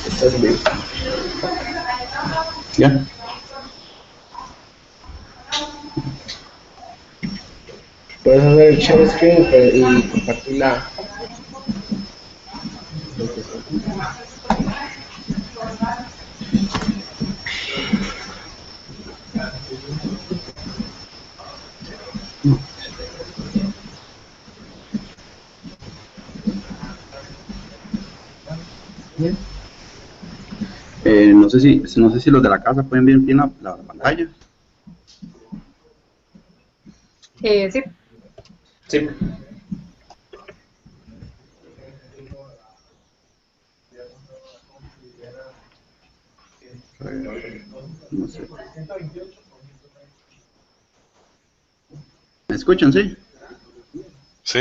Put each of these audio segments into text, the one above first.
Estás bien. ¿Ya? Puedes hacer el share screen y compartir la... No sé si los de la casa pueden ver bien la pantalla. Sí. Sí. No sé. ¿Me escuchan, sí? Sí.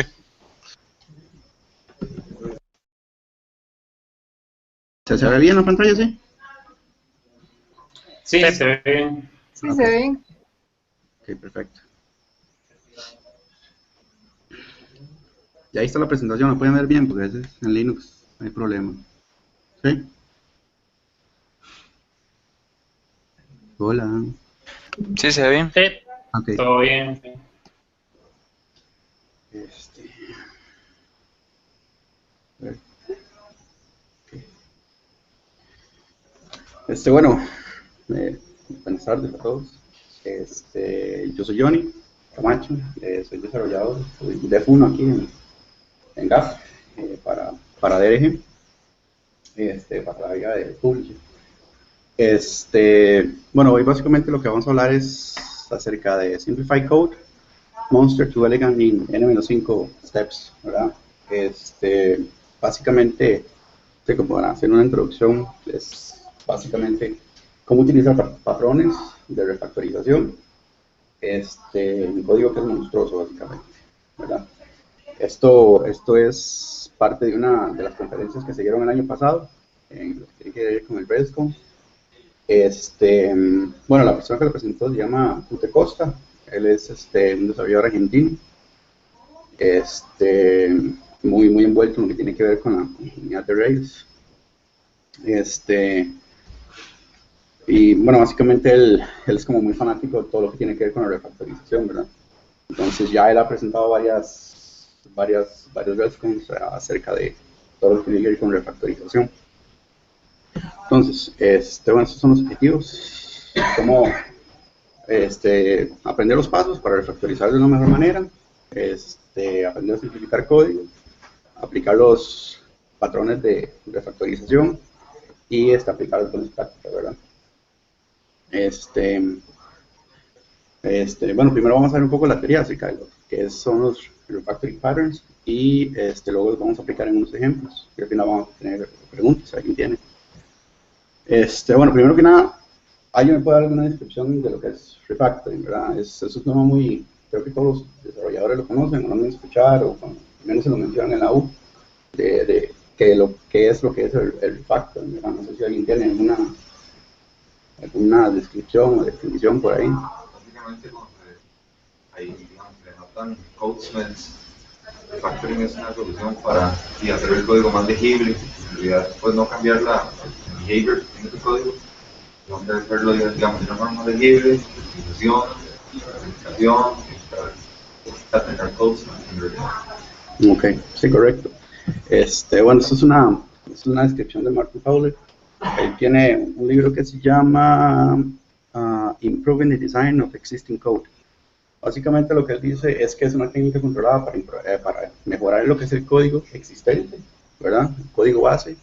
¿Se ve bien la pantalla, sí? Sí, se ve bien. Sí, se ve bien. Ok, perfecto. Y ahí está la presentación, la pueden ver bien, porque a veces en Linux no hay problema. ¿Sí? Hola. Sí, se ve bien. Sí, Ok. todo bien. Sí. Bueno, buenas tardes a todos. Yo soy Johnny Camacho, soy desarrollador, soy Dev 1 aquí en GAF para DRG, para la área de Publisher. Bueno, hoy básicamente lo que vamos a hablar es acerca de Simplify Code, Monster to Elegant in N-5 steps, ¿verdad? Básicamente, como para hacer una introducción, es básicamente cómo utilizar patrones de refactorización, un código que es monstruoso, básicamente, ¿verdad? Esto es parte de una de las conferencias que se dieron el año pasado, en lo que tiene que ver con el RESTCON. Bueno, la persona que lo presentó se llama Ute Costa, él es un desarrollador argentino, muy envuelto en lo que tiene que ver con la comunidad de Rails. Y bueno, básicamente él es como muy fanático de todo lo que tiene que ver con la refactorización, ¿verdad? Entonces ya él ha presentado varios RESTCONs acerca de todo lo que tiene que ver con refactorización. Entonces, bueno, estos son los objetivos, cómo aprender los pasos para refactorizar de una mejor manera, aprender a simplificar código, aplicar los patrones de refactorización y aplicar las buenas prácticas, ¿verdad? Bueno, primero vamos a ver un poco la teoría acerca de lo que son los refactoring patterns y luego los vamos a aplicar en unos ejemplos y al final vamos a tener preguntas, si alguien tiene. Bueno, primero que nada, ¿alguien me puede dar alguna descripción de lo que es refactoring, verdad? Es un tema muy, creo que todos los desarrolladores lo conocen o lo han escuchado, o al menos se lo mencionan en la U, de qué es lo que es el refactoring, ¿verdad? No sé si alguien tiene alguna descripción o definición por ahí. Básicamente, ahí digamos, le notan code smells. Refactoring es una solución para hacer el código más legible, en realidad pues no cambiar el behavior que tiene tu código, sino hacerlo digamos, de una forma más legible, optimización, simplificación, para tener code smells en realidad. Ok, sí, correcto. Bueno, esto es una descripción de Martin Fowler. Él tiene un libro que se llama Improving the Design of Existing Code. Básicamente lo que él dice es que es una técnica controlada para mejorar lo que es el código existente, ¿verdad? El código base,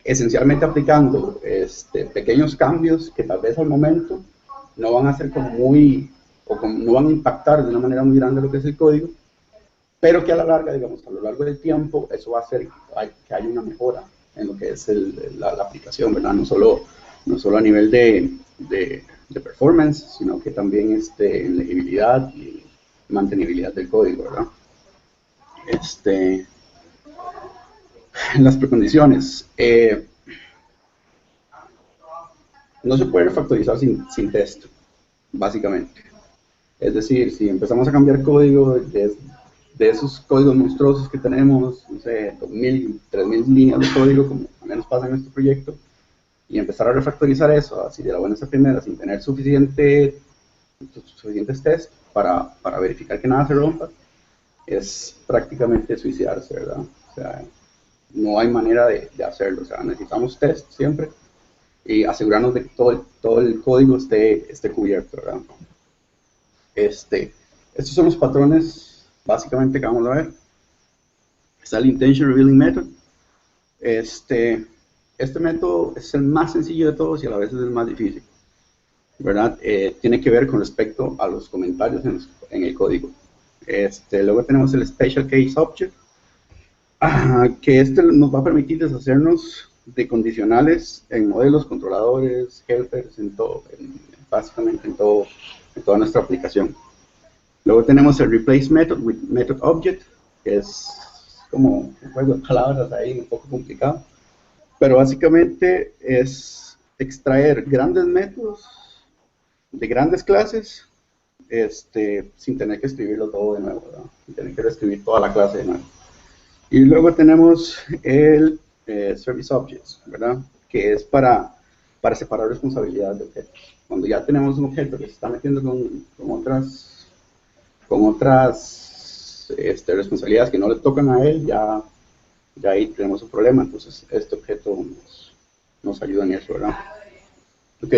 esencialmente aplicando pequeños cambios que tal vez al momento no van a ser no van a impactar de una manera muy grande lo que es el código, pero que a la larga, digamos, a lo largo del tiempo, eso va a hacer que haya una mejora en lo que es la aplicación, ¿verdad? No solo a nivel de performance, sino que también en legibilidad y mantenibilidad del código, ¿verdad? Las precondiciones. No se puede refactorizar sin test, básicamente. Es decir, si empezamos a cambiar código de esos códigos monstruosos que tenemos, no sé, 2.000, 3.000 líneas de código, como al menos pasa en este proyecto, y empezar a refactorizar eso, así de la buena a la primera, sin tener suficientes tests para verificar que nada se rompa, es prácticamente suicidarse, ¿verdad? O sea, no hay manera de hacerlo, o sea, necesitamos test siempre y asegurarnos de que todo el código esté cubierto, ¿verdad? Estos son los patrones básicamente que vamos a ver. Está el Intention Revealing Method. Este método es el más sencillo de todos y a la vez es el más difícil, ¿verdad? Tiene que ver con respecto a los comentarios en el código. Luego tenemos el Special Case Object, que nos va a permitir deshacernos de condicionales en modelos, controladores, helpers, básicamente en toda nuestra aplicación. Luego tenemos el Replace Method with Method Object, que es como un juego de palabras ahí un poco complicado, pero básicamente es extraer grandes métodos de grandes clases sin tener que escribirlo todo de nuevo, ¿verdad? Sin tener que reescribir toda la clase de nuevo. Y luego tenemos el Service Objects, ¿verdad? Que es para separar responsabilidades de objetos. Cuando ya tenemos un objeto que se está metiendo con otras responsabilidades que no le tocan a él, ya ahí tenemos un problema. Entonces este objeto nos ayuda en eso, ¿verdad? Ok.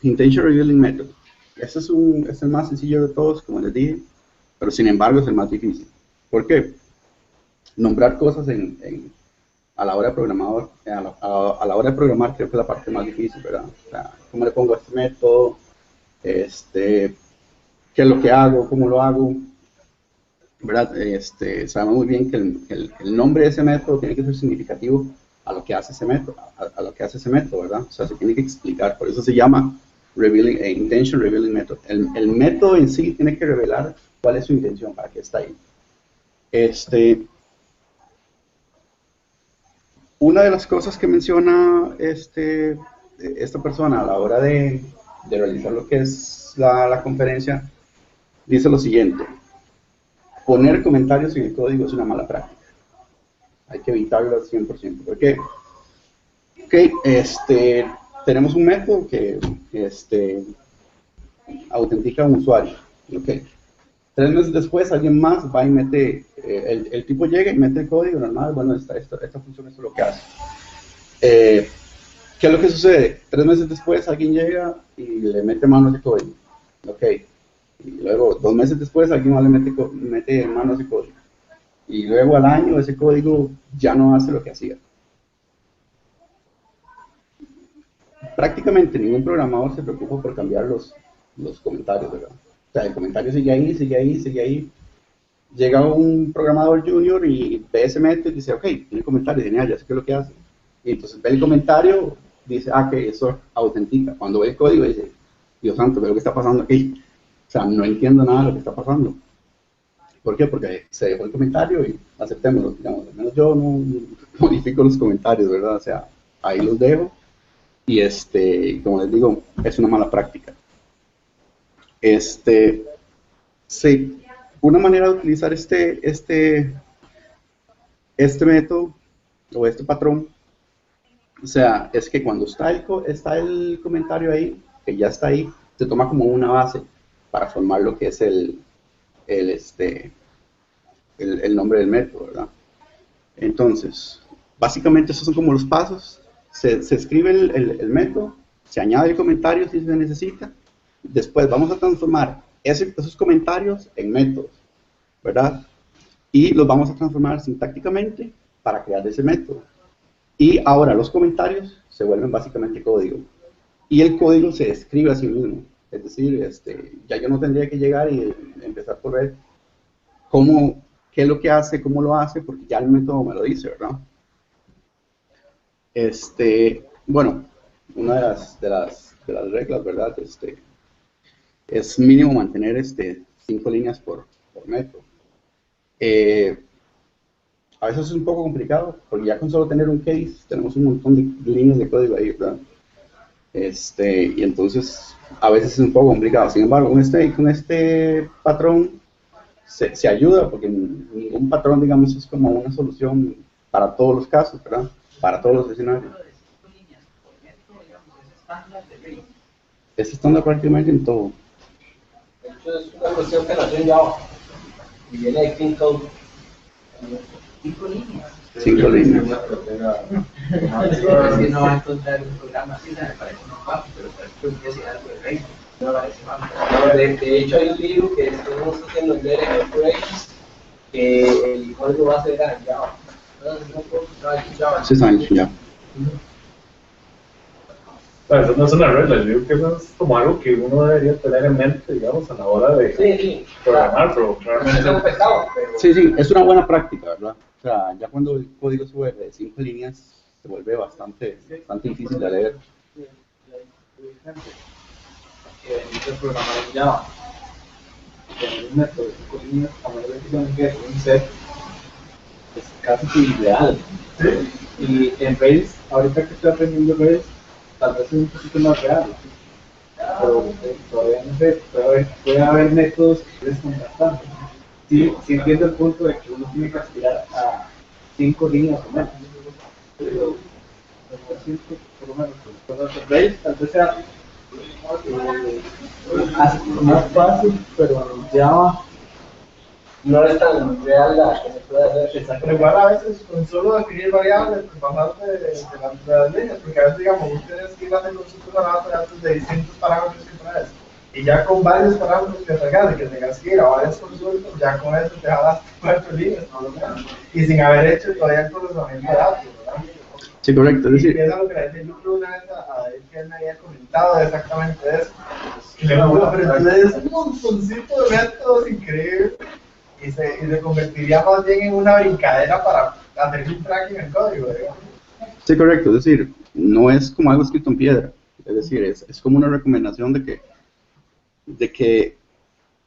Intention Revealing Method. Este es el más sencillo de todos, como les dije, pero sin embargo es el más difícil. ¿Por qué? Nombrar cosas a la hora de a la hora de programar creo que es la parte más difícil, ¿verdad? O sea, ¿cómo le pongo a este método? ¿Qué es lo que hago? ¿Cómo lo hago? ¿Verdad? Sabemos muy bien que el nombre de ese método tiene que ser significativo a lo que hace ese método, ¿verdad? O sea, se tiene que explicar, por eso se llama Intention Revealing Method. El método en sí tiene que revelar cuál es su intención, para qué está ahí. Una de las cosas que menciona esta persona a la hora de realizar lo que es la conferencia, dice lo siguiente: poner comentarios en el código es una mala práctica. Hay que evitarlo al 100%. ¿Por qué? Ok, tenemos un método que autentica a un usuario. Okay. 3 meses después alguien más va y mete, el tipo llega y mete el código normal. Bueno, esta función, esto es lo que hace. ¿Qué es lo que sucede? 3 meses después alguien llega y le mete mano a ese código. Ok. Y luego 2 meses después alguien más le mete mano a ese código. Y luego al año ese código ya no hace lo que hacía. Prácticamente ningún programador se preocupa por cambiar los comentarios, ¿verdad? O sea, el comentario sigue ahí. Llega un programador junior y ve ese método y dice, ok, tiene comentario, genial, ya sé qué es lo que hace. Y entonces ve el comentario, dice, que eso autentica. Cuando ve el código dice, Dios santo, ¿qué es lo que está pasando aquí? O sea, no entiendo nada de lo que está pasando. ¿Por qué? Porque se dejó el comentario y aceptémoslo, digamos, al menos yo no modifico los comentarios, ¿verdad? O sea, ahí los dejo y como les digo, es una mala práctica. Sí, una manera de utilizar este método o este patrón, o sea, es que cuando está el comentario ahí, que ya está ahí, se toma como una base para formar lo que es el nombre del método, ¿verdad? Entonces, básicamente esos son como los pasos. Se escribe el método, se añade el comentario si se necesita. Después vamos a transformar esos comentarios en métodos, ¿verdad? Y los vamos a transformar sintácticamente para crear ese método. Y ahora los comentarios se vuelven básicamente código. Y el código se escribe a sí mismo. Es decir, ya yo no tendría que llegar y empezar por ver qué es lo que hace, cómo lo hace, porque ya el método me lo dice, ¿verdad? Bueno, una de las reglas, ¿verdad? Es mínimo mantener 5 líneas por método. A veces es un poco complicado, porque ya con solo tener un case, tenemos un montón de líneas de código ahí, ¿verdad? Y entonces, a veces es un poco complicado. Sin embargo, con este patrón se ayuda, porque ningún patrón, digamos, es como una solución para todos los casos, ¿verdad? Para todos los escenarios. Es estándar prácticamente en todo. De hecho, es una cuestión que nació en Java y viene de Clean Code. 5 líneas. 5 líneas. Es que no va a encontrar un programa así, me parece muy fácil, pero parece que voy a decir algo de Rails. No me parece fácil. De hecho, hay un libro que estamos haciendo en DRM Operations, que el código base era en Java. No puedo encontrar en Java. 6 años ya. Eso no es una regla, yo digo que eso es como algo que uno debería tener en mente, digamos, a la hora de Sí. programar, pero Es realmente un pecado, pero... Sí, es una buena práctica, ¿verdad? O sea, ya cuando el código sube de 5 líneas, se vuelve bastante difícil de leer. Que necesitas programar en Java. Tener un método de 5 líneas, a menos que es un set, es casi ideal. Y en Rails, ahorita que estoy aprendiendo Rails, tal vez es un poquito más real. Pero todavía no sé, puede haber métodos que quieres contrastar. Sí entiendo el punto de que uno tiene que aspirar a 5 líneas o menos. Pero siento, por lo menos, con los Rails, tal vez sea más fácil, pero en Java no es tan real la que se puede hacer. Pero igual a veces con solo definir variables, pues pasarte de las líneas, porque a veces digamos, vos tenés que ir haciendo una base de datos de distintos parámetros que traes. Y ya con varios parámetros que traigas y que tengas que ir a varias consultas, ya con eso te jalas 4 líneas, por lo menos. Y sin haber hecho todavía el procesamiento de datos, ¿verdad? Sí, correcto. Es Y decir, eso es lo que le decía yo creo una vez a David, que él me había comentado exactamente eso. Y le digo, pero entonces es un montoncito de métodos increíbles y se convertiría más bien en una brincadera para hacer un tracking en código, digamos. sí, correcto. Es decir, no es como algo escrito en piedra. Es decir, es como una recomendación de que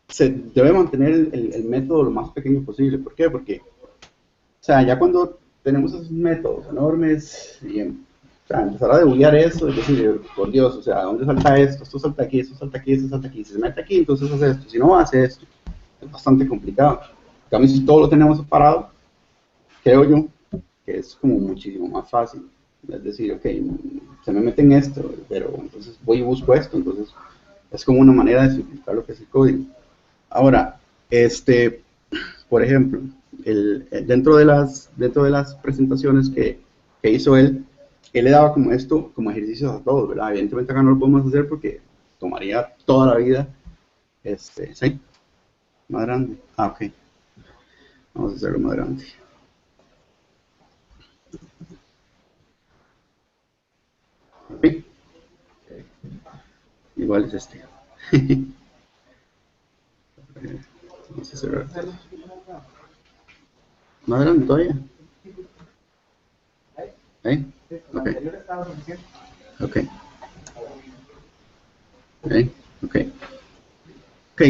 se debe mantener el método lo más pequeño posible. ¿Por qué? Porque, o sea, ya cuando tenemos esos métodos enormes y o sea, empezar a debuguear eso, es decir, por Dios, o sea, ¿dónde salta esto? Esto salta aquí, esto salta aquí, esto salta aquí. Si se mete aquí, entonces hace esto. Si no, hace esto. Es bastante complicado. En cambio, si todo lo tenemos separado, creo yo que es como muchísimo más fácil. Es decir, ok, se me mete en esto, pero entonces voy y busco esto. Entonces, es como una manera de simplificar lo que es el código. Ahora, por ejemplo, dentro de las presentaciones que hizo él le daba como esto, como ejercicios a todos, ¿verdad? Evidentemente acá no lo podemos hacer porque tomaría toda la vida, ¿sí? Más grande. Ah, ok. Vamos a hacerlo más grande. Sí. Igual es este. Vamos a cerrar. Más grande todavía. ¿Eh? Ok. Ok. Ok. Ok.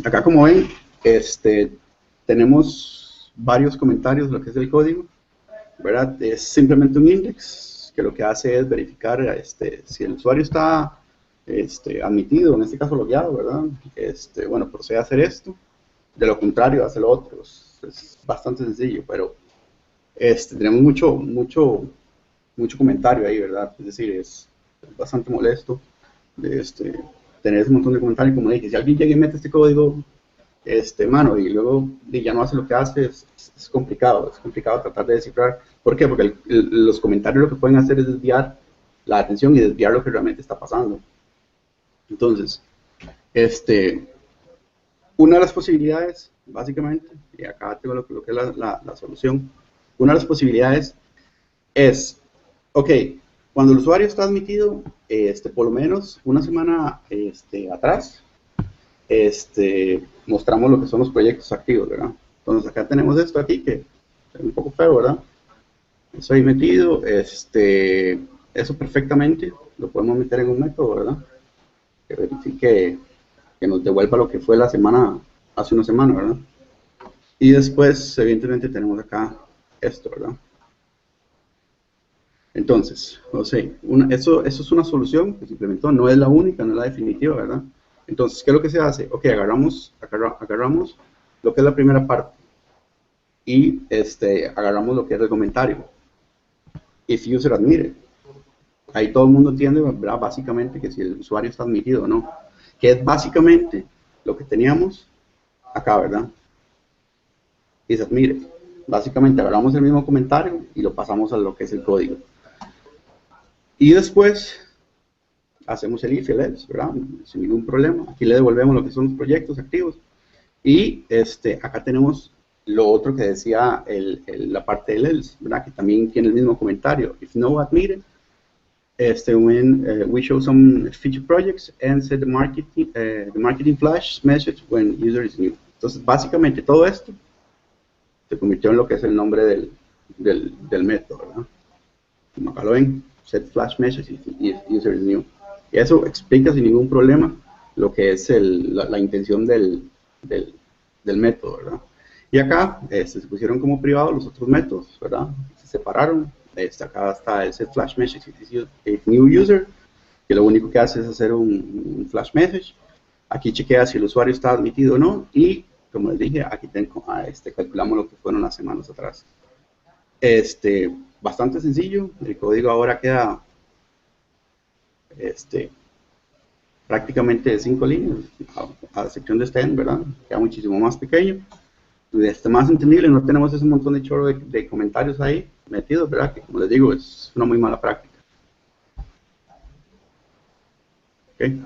Acá como ven, tenemos varios comentarios de lo que es el código, ¿verdad? Es simplemente un index que lo que hace es verificar si el usuario está admitido, en este caso logueado, ¿verdad? Bueno, procede a hacer esto, de lo contrario hace lo otro. Es bastante sencillo, pero tenemos mucho comentario ahí, ¿verdad? Es decir, es bastante molesto tener ese montón de comentarios. Como dije, si alguien llega y mete este código, mano, y luego ya no hace lo que hace, es complicado tratar de descifrar. ¿Por qué? Porque los comentarios lo que pueden hacer es desviar la atención y desviar lo que realmente está pasando. Entonces, una de las posibilidades, básicamente, y acá tengo lo que es la solución, una de las posibilidades es, ok, cuando el usuario está admitido, por lo menos una semana atrás, mostramos lo que son los proyectos activos, ¿verdad? Entonces acá tenemos esto aquí que es un poco feo, ¿verdad? Eso ahí metido, eso perfectamente lo podemos meter en un método, ¿verdad? Que verifique, que nos devuelva lo que fue la semana, hace una semana, ¿verdad? Y después, evidentemente, tenemos acá esto, ¿verdad? Entonces, o sea, eso es una solución que se implementó, no es la única, no es la definitiva, ¿verdad? Entonces, ¿qué es lo que se hace? Ok, agarramos lo que es la primera parte. y agarramos lo que es el comentario. If user admitted. Ahí todo el mundo entiende, ¿verdad? Básicamente que si el usuario está admitido o no. Que es básicamente lo que teníamos acá, ¿verdad? Is admitted. Básicamente agarramos el mismo comentario y lo pasamos a lo que es el código. Y después hacemos el if y el else, ¿verdad? Sin ningún problema. Aquí le devolvemos lo que son los proyectos activos. Y acá tenemos lo otro que decía la parte del else, ¿verdad? Que también tiene el mismo comentario. If no admitted, when we show some feature projects and set the marketing flash message when user is new. Entonces, básicamente todo esto se convirtió en lo que es el nombre del método, ¿verdad? Como acá lo ven, set flash message if user is new. Y eso explica sin ningún problema lo que es la intención del método, ¿verdad? Y acá se pusieron como privados los otros métodos, ¿verdad? Se separaron. Acá está el set flash message if new user, que lo único que hace es hacer un flash message. Aquí chequea si el usuario está admitido o no. Y como les dije, aquí calculamos lo que fueron las semanas atrás. Bastante sencillo. El código ahora queda prácticamente de 5 líneas, a excepción de end, ¿verdad? Queda muchísimo más pequeño, más entendible. No tenemos ese montón de chorro de comentarios ahí metidos, ¿verdad? Que como les digo, es una muy mala práctica. Okay.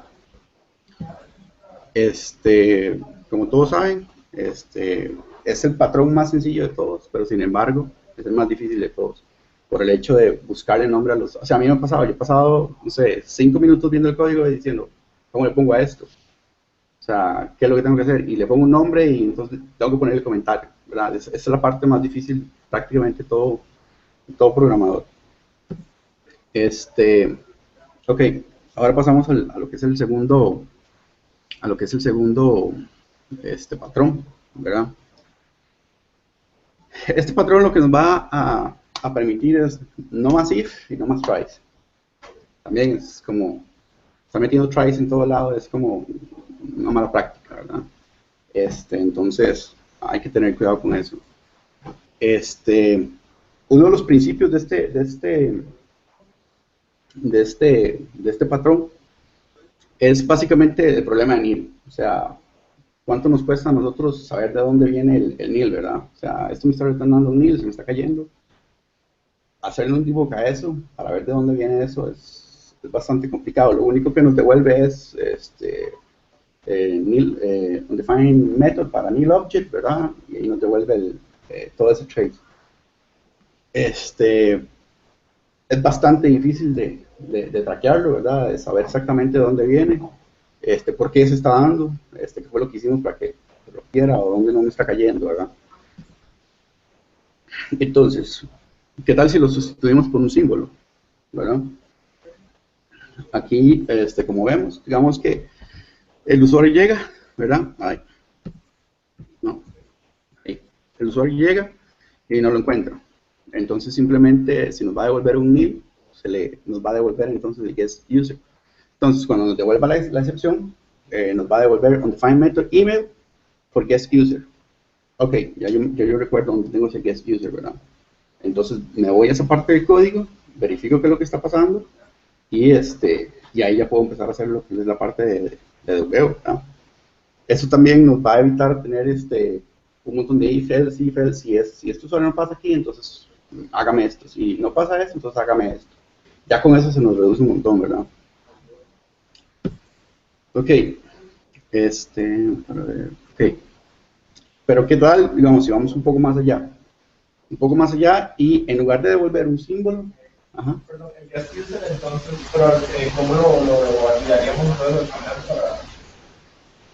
Como todos saben, es el patrón más sencillo de todos, pero sin embargo es el más difícil de todos, por el hecho de buscar el nombre a los... O sea, a mí me ha pasado, yo he pasado, no sé, 5 minutos viendo el código y diciendo, ¿cómo le pongo a esto? O sea, ¿qué es lo que tengo que hacer? Y le pongo un nombre y entonces tengo que poner el comentario, ¿verdad? Esa es la parte más difícil prácticamente todo programador. Ok, ahora pasamos a lo que es el segundo, patrón, ¿verdad? Este patrón lo que nos va a permitir es no más if y no más tries. También es como, está metiendo tries en todo lado, es como una mala práctica, ¿verdad? Entonces hay que tener cuidado con eso. Uno de los principios de este patrón es básicamente el problema de nil. O sea, ¿cuánto nos cuesta a nosotros saber de dónde viene el nil, verdad? O sea, esto me está retornando un nil, se me está cayendo. Hacerle un debug a eso, para ver de dónde viene eso, es bastante complicado. Lo único que nos devuelve es nil, undefined method para nil object, ¿verdad? Y ahí nos devuelve todo ese trace. Es bastante difícil de traquearlo, ¿verdad? De saber exactamente de dónde viene, por qué se está dando, qué fue lo que hicimos para que lo quiera o dónde no me está cayendo, ¿verdad? Entonces, ¿qué tal si lo sustituimos por un símbolo? ¿Verdad? Aquí, como vemos, digamos que el usuario llega, ¿verdad? Ahí. No. Ahí. El usuario llega y no lo encuentra. Entonces, simplemente, si nos va a devolver un nil, nos va a devolver entonces el guest user. Entonces, cuando nos devuelva la excepción, nos va a devolver undefined method email for guest user. Ok, ya yo recuerdo dónde tengo ese guest user, ¿verdad? Entonces, me voy a esa parte del código, verifico qué es lo que está pasando, y ahí ya puedo empezar a hacer lo que es la parte de debugueo, ¿verdad? Eso también nos va a evitar tener un montón de if, else, si esto solo no pasa aquí, entonces hágame esto. Si no pasa esto, entonces hágame esto. Ya con eso se nos reduce un montón, ¿verdad? Ok. Para ver, ok. Pero ¿qué tal, digamos, si vamos un poco más allá? Un poco más allá y en lugar de devolver un símbolo... Ajá. Perdón, el guest user, entonces, pero ¿cómo lo validaríamos nosotros al final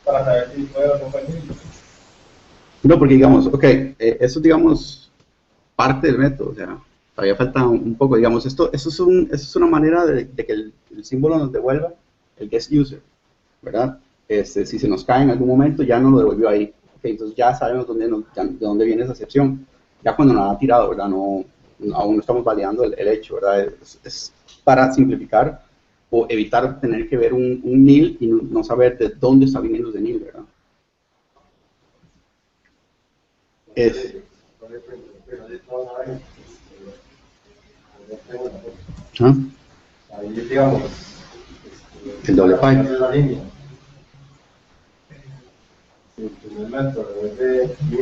para saber si puede o no puede? No, porque digamos, ok, eso es, digamos, parte del método, o sea, todavía falta un poco, digamos, eso es una manera de que el símbolo nos devuelva el guest user, ¿verdad? Si se nos cae en algún momento, ya no lo devolvió ahí, okay, entonces ya sabemos de dónde viene esa excepción, ya cuando nos ha tirado, ¿verdad? Aún no estamos validando el hecho, ¿verdad? Es para simplificar o evitar tener que ver un nil y no saber de dónde está viniendo ese nil, ¿verdad? ¿Ah? Ahí, digamos, El doble pipe. la línea. Si el primer método es de 1000,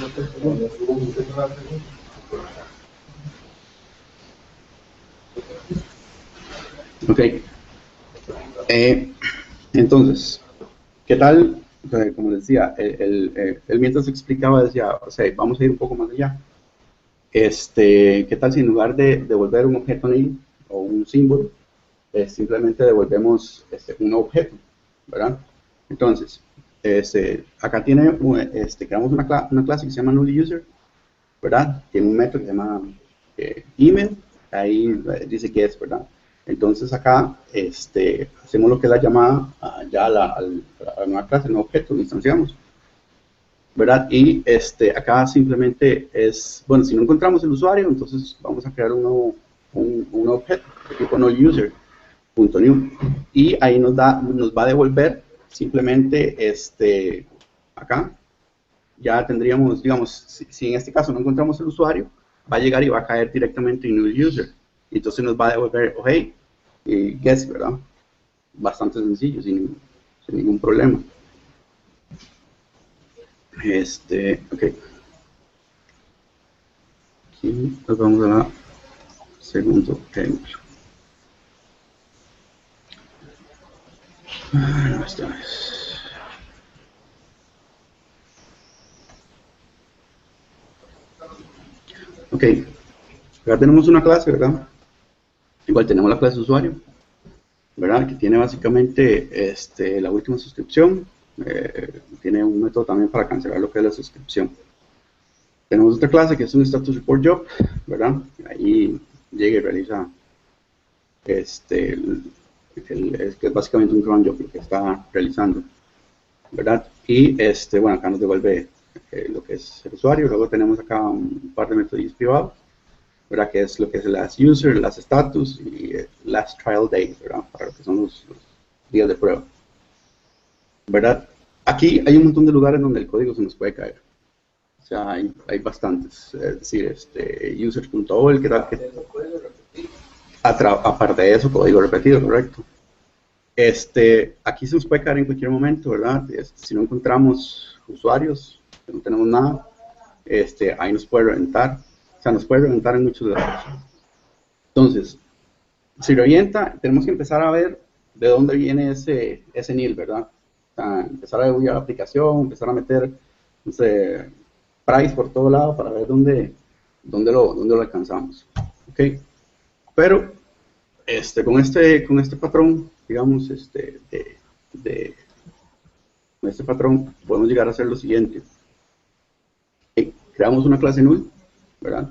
entonces no subo un segundo al segundo. Ok. Entonces, ¿qué tal? Como les decía, él mientras explicaba decía, o sea, vamos a ir un poco más allá. ¿Qué tal si en lugar de devolver un objeto nil o un símbolo, simplemente devolvemos un objeto, ¿verdad? Entonces, acá creamos una clase que se llama nullUser, ¿verdad? Tiene un método que se llama email, ahí dice que es, ¿verdad? Entonces acá hacemos lo que es la llamada ya a la nueva clase, el nuevo objeto, lo instanciamos, ¿verdad? Y acá simplemente es, bueno, si no encontramos el usuario, entonces vamos a crear un nuevo objeto, de tipo nullUser.new, y ahí nos va a devolver simplemente acá. Ya tendríamos, digamos, si en este caso no encontramos el usuario, va a llegar y va a caer directamente en nullUser. Y entonces nos va a devolver, oh hey, y guess, ¿verdad? Bastante sencillo, sin ningún problema. Ok. Aquí nos vamos a la segundo ejemplo. No está. Ok, acá tenemos una clase, ¿verdad? Igual tenemos la clase usuario, ¿verdad? Que tiene básicamente la última suscripción. Tiene un método también para cancelar lo que es la suscripción. Tenemos otra clase que es un status report job, ¿verdad? Ahí llega y realiza que es básicamente un cron job lo que está realizando, ¿verdad? Y bueno, acá nos devuelve lo que es el usuario. Luego tenemos acá un par de métodos privados, ¿verdad? Que es lo que es el last user, last status y last trial day, ¿verdad? Para lo que son los días de prueba, ¿verdad? Aquí hay un montón de lugares donde el código se nos puede caer. O sea, hay bastantes. Es decir, users.org, ¿qué tal? Aparte de eso, código repetido, correcto. Aquí se nos puede caer en cualquier momento, ¿verdad? Si no encontramos usuarios, no tenemos nada, ahí nos puede reventar. O sea, nos puede reventar en muchos lados. Entonces, si revienta, tenemos que empezar a ver de dónde viene ese nil, ¿verdad? O sea, empezar a debuguear la aplicación, empezar a meter, no sé, price por todo lado para ver dónde lo alcanzamos. ¿Ok? Pero, con este patrón, digamos, con este patrón, podemos llegar a hacer lo siguiente. Creamos una clase null, ¿verdad?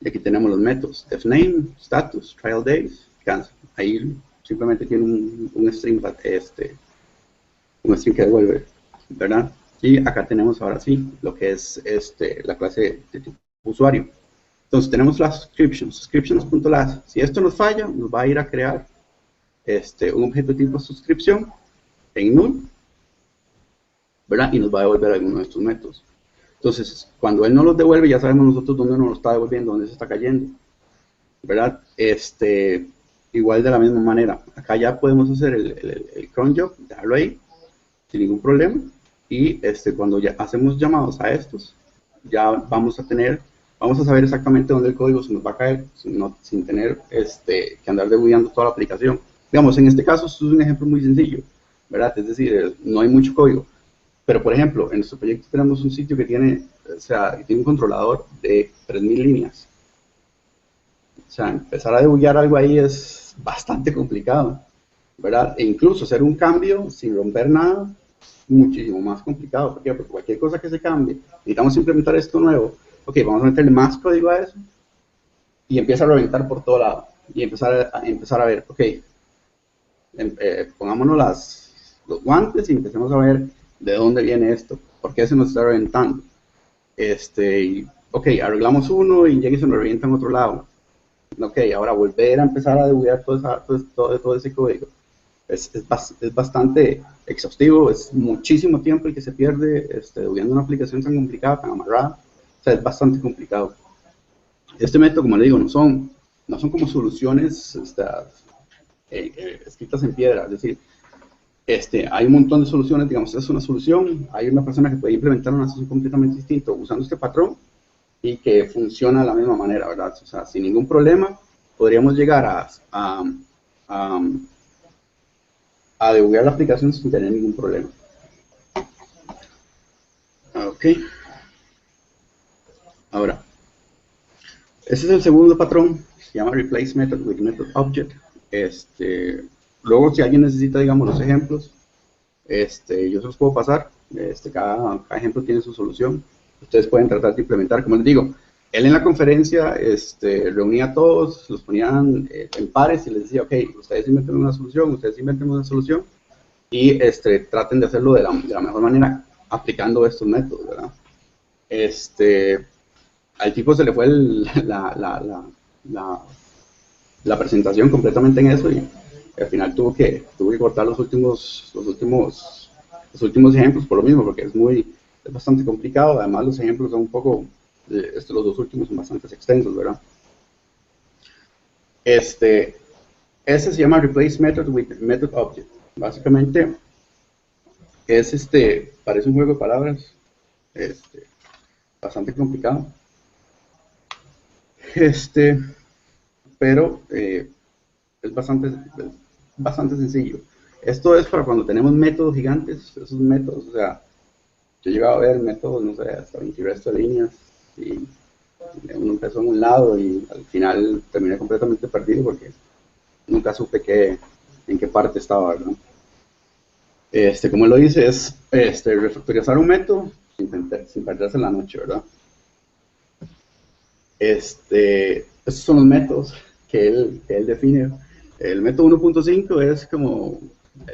Y aquí tenemos los métodos, defName, status, trial days, cancel. Ahí simplemente tiene un string, un string que devuelve, ¿verdad? Y acá tenemos ahora sí lo que es la clase de tipo usuario. Entonces tenemos las subscriptions.last. Si esto nos falla, nos va a ir a crear un objeto tipo suscripción en null, ¿verdad? Y nos va a devolver alguno de estos métodos. Entonces, cuando él no los devuelve, ya sabemos nosotros dónde nos lo está devolviendo, dónde se está cayendo, ¿verdad? Igual de la misma manera, acá ya podemos hacer el cron job, dejarlo ahí, sin ningún problema, y cuando ya hacemos llamados a estos, ya vamos a saber exactamente dónde el código se nos va a caer, sin tener que andar debugueando toda la aplicación. Digamos, en este caso, esto es un ejemplo muy sencillo, ¿verdad? Es decir, no hay mucho código. Pero, por ejemplo, en nuestro proyecto tenemos un sitio que tiene un controlador de 3000 líneas. O sea, empezar a debuguear algo ahí es bastante complicado, ¿verdad? E incluso hacer un cambio sin romper nada, muchísimo más complicado. ¿Por qué? Porque cualquier cosa que se cambie, necesitamos implementar esto nuevo. Ok, vamos a meterle más código a eso y empieza a reventar por todo lado. Y empezar a ver, ok, pongámonos los guantes y empecemos a ver de dónde viene esto, por qué se nos está reventando. Ok, arreglamos uno y llega y se nos revienta en otro lado. Ok, ahora volver a empezar a debuguear todo ese código. Es bastante exhaustivo, es muchísimo tiempo el que se pierde debugueando una aplicación tan complicada, tan amarrada. O sea, es bastante complicado. Este método, como le digo, no son como soluciones escritas en piedra, es decir, hay un montón de soluciones, digamos, esta es una solución, hay una persona que puede implementar una solución completamente distinta usando este patrón y que funciona de la misma manera, ¿verdad? O sea, sin ningún problema podríamos llegar a debuguear la aplicación sin tener ningún problema. Ok. Ahora, ese es el segundo patrón, se llama Replace Method with Method Object. Luego, si alguien necesita, digamos, los ejemplos, yo se los puedo pasar. Cada ejemplo tiene su solución. Ustedes pueden tratar de implementar, como les digo, él en la conferencia reunía a todos, los ponían en pares y les decía, ok, ustedes inventen una solución, y traten de hacerlo de la mejor manera aplicando estos métodos, ¿verdad? Al tipo se le fue la presentación completamente en eso y al final tuvo que cortar los últimos ejemplos por lo mismo, porque es bastante complicado. Además, los ejemplos son un poco, los dos últimos son bastante extensos, ¿verdad? Ese se llama Replace Method with Method Object. Básicamente es parece un juego de palabras, bastante complicado, pero es bastante sencillo. Esto es para cuando tenemos métodos gigantes, esos métodos, o sea, yo he llegado a ver métodos, no sé, hasta 20 resto de líneas, y uno empezó en un lado y al final terminé completamente perdido porque nunca supe en qué parte estaba, ¿verdad? Como lo dice, es refactorizar un método sin perderse en la noche, ¿verdad? Estos son los métodos que él define. El método 1.5 es como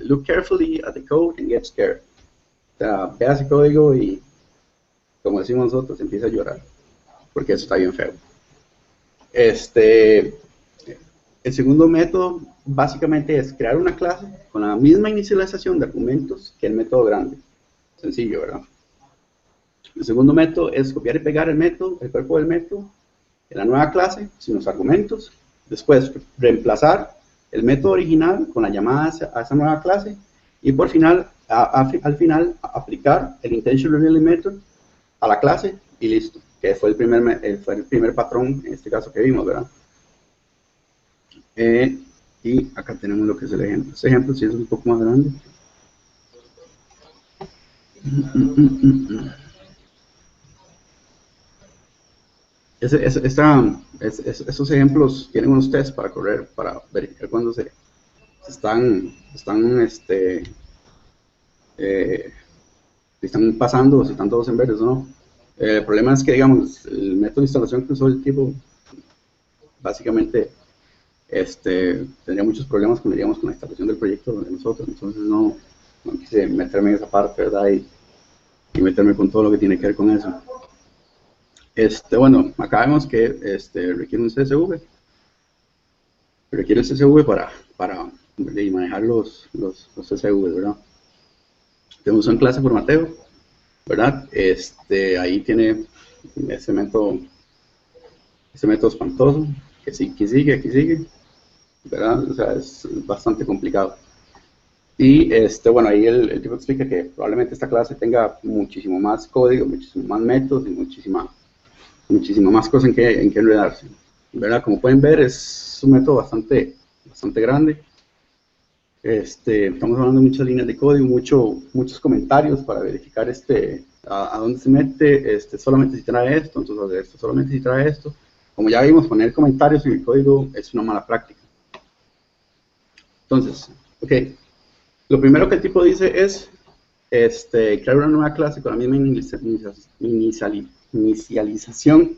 look carefully at the code and get scared. O sea, vea ese código y, como decimos nosotros, empieza a llorar, porque eso está bien feo. El segundo método básicamente es crear una clase con la misma inicialización de argumentos que el método grande. Sencillo, ¿verdad? El segundo método es copiar y pegar el cuerpo del método en la nueva clase sin los argumentos. Después reemplazar el método original con la llamada a esa nueva clase y al final aplicar el Intention Revealing Method a la clase y listo, que fue el primer patrón en este caso que vimos, ¿verdad? Y acá tenemos lo que es el ejemplo. Este ejemplo sí es un poco más grande. Estos ejemplos tienen unos tests para correr, para verificar cuando se están pasando, si están todos en verdes o no. El problema es que, digamos, el método de instalación que usó el tipo, básicamente, tendría muchos problemas con la instalación del proyecto de nosotros, entonces no quise meterme en esa parte, ¿verdad? Y meterme con todo lo que tiene que ver con eso. Bueno, acá vemos que requiere un CSV. Requiere el CSV para manejar los CSV, ¿verdad? Tenemos una clase formateo, ¿verdad? Ahí tiene ese método espantoso, que sí, aquí sigue, ¿verdad? O sea, es bastante complicado. Y bueno, ahí el tipo explica que probablemente esta clase tenga muchísimo más código, muchísimo más métodos y muchísima más cosas en que enredarse, ¿verdad? Como pueden ver, es un método bastante grande. Estamos hablando de muchas líneas de código, muchos comentarios para verificar a dónde se mete, solamente si trae esto, entonces hacer esto, solamente si trae esto. Como ya vimos, poner comentarios en el código es una mala práctica. Entonces, ok, lo primero que el tipo dice es crear una nueva clase con la misma inicialización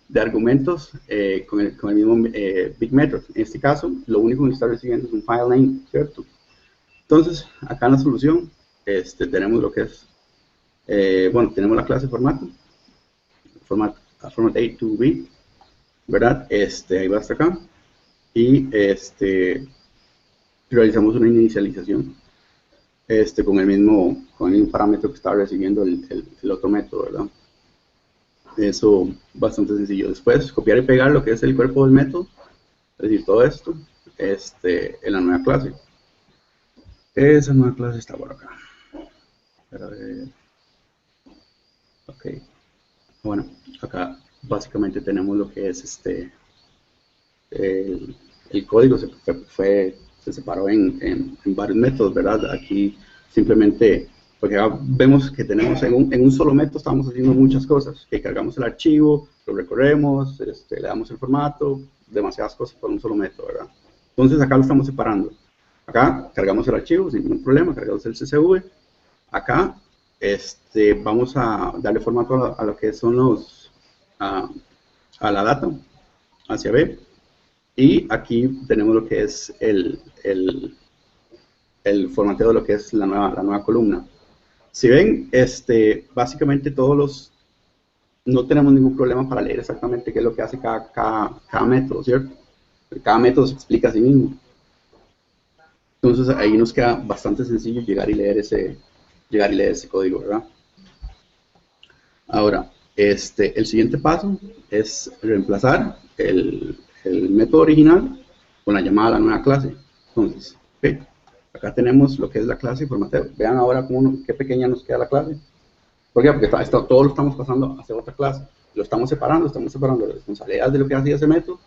de argumentos con el mismo big method. En este caso, lo único que está recibiendo es un file name, ¿cierto? Entonces, acá en la solución tenemos lo que es, bueno, tenemos la clase format A to read, ¿verdad? Ahí va hasta acá. Y realizamos una inicialización con el mismo parámetro que estaba recibiendo el otro método, ¿verdad? Eso bastante sencillo. Después, copiar y pegar lo que es el cuerpo del método, es decir, todo esto, en la nueva clase. Esa nueva clase está por acá. A ver. Ok. Bueno, acá básicamente tenemos lo que es el código se separó en varios métodos, ¿verdad? Aquí simplemente, porque acá vemos que tenemos en un solo método estamos haciendo muchas cosas, que cargamos el archivo, lo recorremos, le damos el formato, demasiadas cosas por un solo método, ¿verdad? Entonces acá lo estamos separando. Acá cargamos el archivo sin ningún problema, cargamos el CSV. Acá vamos a darle formato a lo que son a la data, hacia B. Y aquí tenemos lo que es el formateo de lo que es la nueva columna. Si ven, básicamente no tenemos ningún problema para leer exactamente qué es lo que hace cada método, ¿cierto? Cada método se explica a sí mismo. Entonces ahí nos queda bastante sencillo llegar y leer ese código, ¿verdad? Ahora, el siguiente paso es reemplazar el método original con la llamada a la nueva clase. Entonces, okay, acá tenemos lo que es la clase y formateo. Vean ahora qué pequeña nos queda la clase. ¿Por qué? Porque todo lo estamos pasando hacia otra clase. Lo estamos separando las responsabilidades de lo que hacía ese método.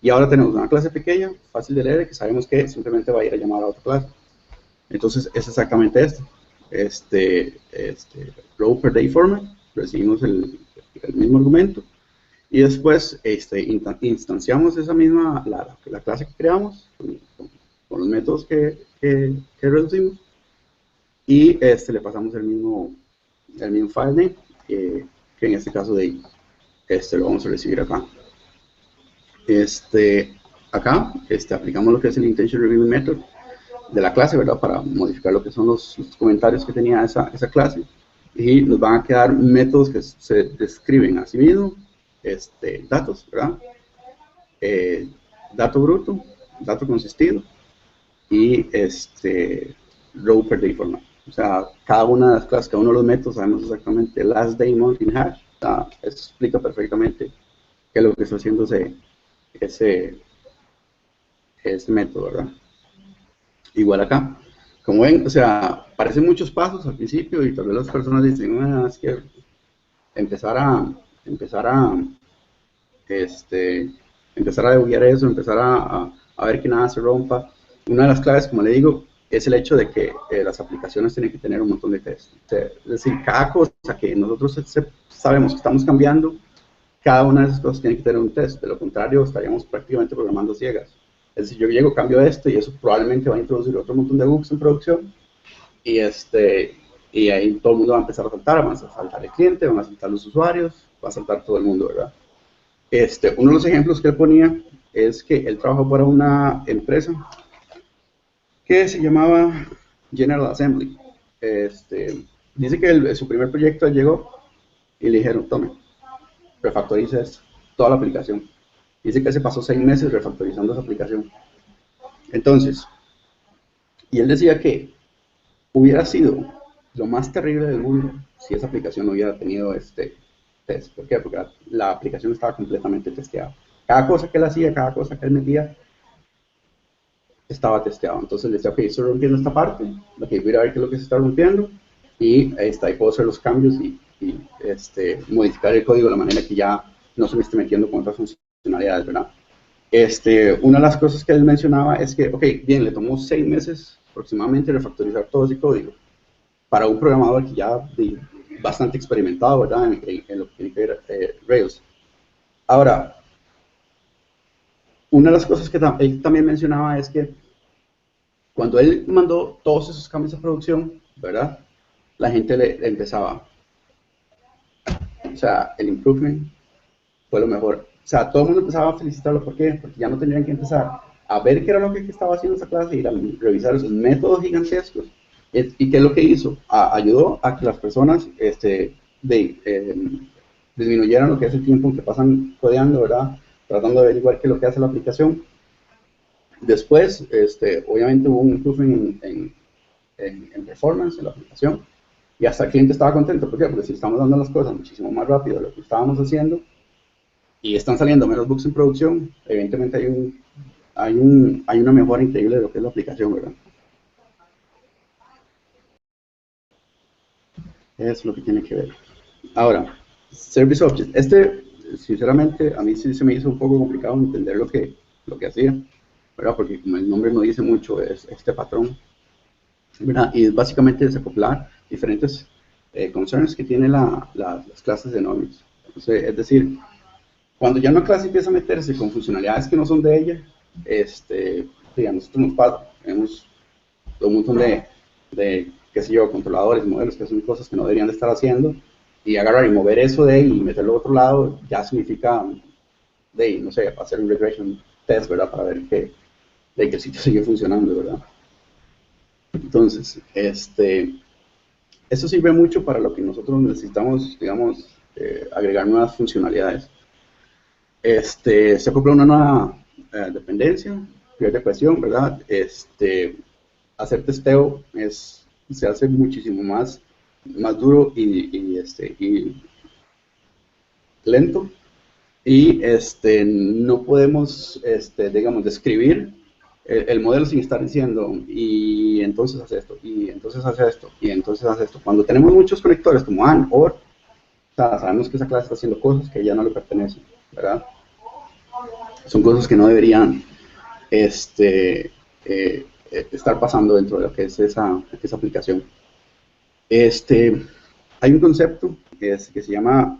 Y ahora tenemos una clase pequeña, fácil de leer, que sabemos que simplemente va a ir a llamar a otra clase. Entonces, es exactamente esto. Row per day format, recibimos el mismo argumento. Y después instanciamos esa misma, la clase que creamos, con los métodos que reducimos. Y le pasamos el mismo file name, que en este caso lo vamos a recibir acá. Acá aplicamos lo que es el intention reviewing method de la clase, ¿verdad? Para modificar lo que son los comentarios que tenía esa clase. Y nos van a quedar métodos que se describen a sí mismos, datos, ¿verdad? Dato bruto, dato consistido y row per day format. O sea, cada una de las clases, cada uno de los métodos, sabemos exactamente last day, month in hash. Esto explica perfectamente qué es lo que está haciendo ese método, ¿verdad? Igual acá, como ven, o sea, parecen muchos pasos al principio y tal vez las personas dicen, es que empezar a debuguear eso, empezar a ver que nada se rompa. Una de las claves, como le digo, es el hecho de que las aplicaciones tienen que tener un montón de tests. Es decir, cada cosa que nosotros sabemos que estamos cambiando, cada una de esas cosas tiene que tener un test. De lo contrario, estaríamos prácticamente programando ciegas. Es decir, yo llego, cambio esto y eso probablemente va a introducir otro montón de bugs en producción. Y ahí todo el mundo va a empezar a saltar, van a saltar el cliente, van a saltar los usuarios, va a saltar todo el mundo, ¿verdad? Uno de los ejemplos que él ponía es que él trabajó para una empresa que se llamaba General Assembly. Dice que su primer proyecto llegó y le dijeron, tome, refactorice esto, toda la aplicación. Dice que se pasó 6 meses refactorizando esa aplicación. Entonces, y él decía que hubiera sido lo más terrible del mundo si esa aplicación no hubiera tenido test. ¿Por qué? Porque la aplicación estaba completamente testeada. Cada cosa que él hacía, cada cosa que él metía, estaba testeado. Entonces le decía, ok, estoy rompiendo esta parte, ok, voy a ver qué es lo que se está rompiendo, y ahí puedo hacer los cambios y modificar el código de la manera que ya no se me esté metiendo con otras funcionalidades, ¿verdad? Una de las cosas que él mencionaba es que, ok, bien, le tomó 6 meses aproximadamente refactorizar todo ese código para un programador que ya bastante experimentado, ¿verdad? En lo que tiene que ver Rails. Ahora, una de las cosas que él también mencionaba es que cuando él mandó todos esos cambios a producción, ¿verdad? La gente le empezaba, o sea, el improvement fue lo mejor. O sea, todo el mundo empezaba a felicitarlo. ¿Por qué? Porque ya no tenían que empezar a ver qué era lo que estaba haciendo esa clase y ir a revisar esos métodos gigantescos. ¿Y qué es lo que hizo? Ayudó a que las personas disminuyeran lo que es el tiempo que pasan codeando, ¿verdad? Tratando de averiguar qué es lo que hace la aplicación. Después, obviamente hubo un improvement en performance en la aplicación. Y hasta el cliente estaba contento. ¿Por qué? Porque si estamos dando las cosas muchísimo más rápido de lo que estábamos haciendo y están saliendo menos bugs en producción, evidentemente hay una mejora increíble de lo que es la aplicación, ¿verdad? Es lo que tiene que ver. Ahora, Service Object. Sinceramente, a mí sí se me hizo un poco complicado entender lo que hacía, ¿verdad? Porque como el nombre no dice mucho, es este patrón, ¿verdad? Y es básicamente desacoplar diferentes concerns que tienen las clases de normies. Entonces, es decir, cuando ya una clase empieza a meterse con funcionalidades que no son de ella, a nosotros nos pasa, tenemos un montón de qué sé yo, controladores, modelos que hacen cosas que no deberían de estar haciendo, y agarrar y mover eso de ahí y meterlo a otro lado, ya significa, no sé, hacer un regression test, ¿verdad? Para ver que el sitio sigue funcionando, ¿verdad? Entonces, eso sirve mucho para lo que nosotros necesitamos, digamos, agregar nuevas funcionalidades. Se acopla una nueva dependencia, prior de ecuación, ¿verdad? Hacer testeo se hace muchísimo más duro y lento, y no podemos, digamos, describir el modelo sin estar diciendo, y entonces hace esto, y entonces hace esto, y entonces hace esto. Cuando tenemos muchos conectores como AND, OR, o sea, sabemos que esa clase está haciendo cosas que ya no le pertenecen, ¿verdad? Son cosas que no deberían estar pasando dentro de lo que es esa aplicación. Hay un concepto que se llama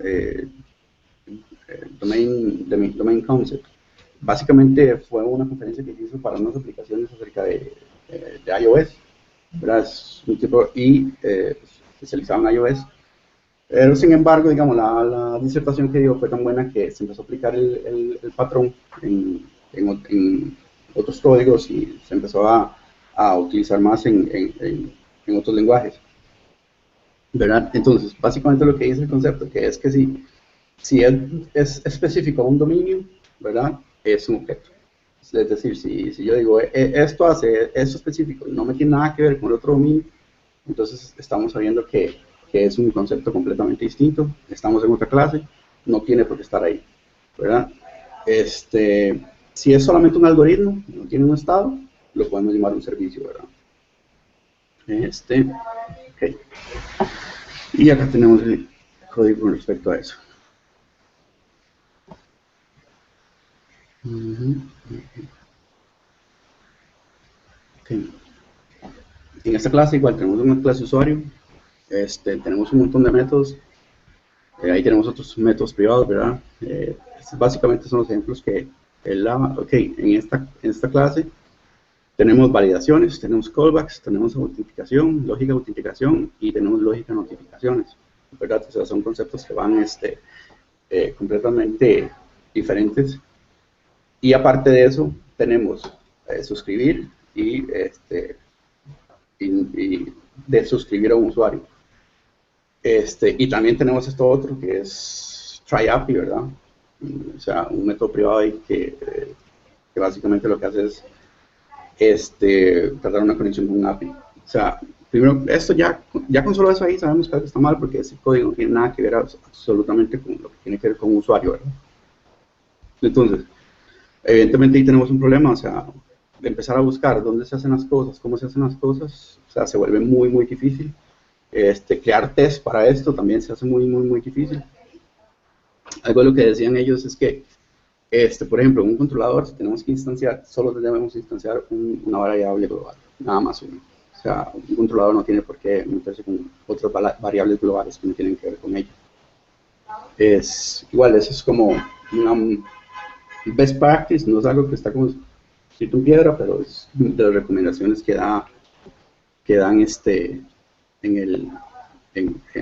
domain Concept. Básicamente fue una conferencia que se hizo para unas aplicaciones acerca de iOS, ¿verdad? Es un tipo especializado en iOS. Pero sin embargo, digamos, la disertación que dio fue tan buena que se empezó a aplicar el patrón en otros códigos, y se empezó a utilizar más en otros lenguajes, ¿verdad? Entonces, básicamente lo que dice el concepto, que es que si es específico a un dominio, ¿verdad? Es un objeto. Es decir, si yo digo, esto hace esto específico y no me tiene nada que ver con el otro dominio, entonces estamos sabiendo que es un concepto completamente distinto, estamos en otra clase, no tiene por qué estar ahí, ¿verdad? Si es solamente un algoritmo, no tiene un estado, lo podemos llamar un servicio, ¿verdad? Ok. Y acá tenemos el código con respecto a eso. Okay. En esta clase igual tenemos una clase usuario, tenemos un montón de métodos, ahí tenemos otros métodos privados, ¿verdad? Básicamente son los ejemplos que él daba. Ok, en esta clase tenemos validaciones, tenemos callbacks, tenemos autenticación, lógica de autenticación, y tenemos lógica de notificaciones, ¿verdad? O sea, son conceptos que van completamente diferentes. Y aparte de eso, tenemos suscribir y desuscribir a un usuario. Y también tenemos esto otro que es try API, ¿verdad? O sea, un método privado ahí que básicamente lo que hace es tratar una conexión con un API. O sea, primero, esto ya con solo eso ahí sabemos que algo está mal, porque ese código no tiene nada que ver absolutamente con lo que tiene que ver con un usuario, ¿verdad? Entonces, evidentemente ahí tenemos un problema, o sea, de empezar a buscar dónde se hacen las cosas, cómo se hacen las cosas, o sea, se vuelve muy, muy difícil. Crear test para esto también se hace muy, muy, muy difícil. Algo de lo que decían ellos es que, por ejemplo, en un controlador, si tenemos que instanciar, solo debemos instanciar una variable global, nada más una. O sea, un controlador no tiene por qué meterse con otras variables globales que no tienen que ver con ella. Igual, eso es como una best practice, no es algo que está como escrito en piedra, pero es de las recomendaciones que dan en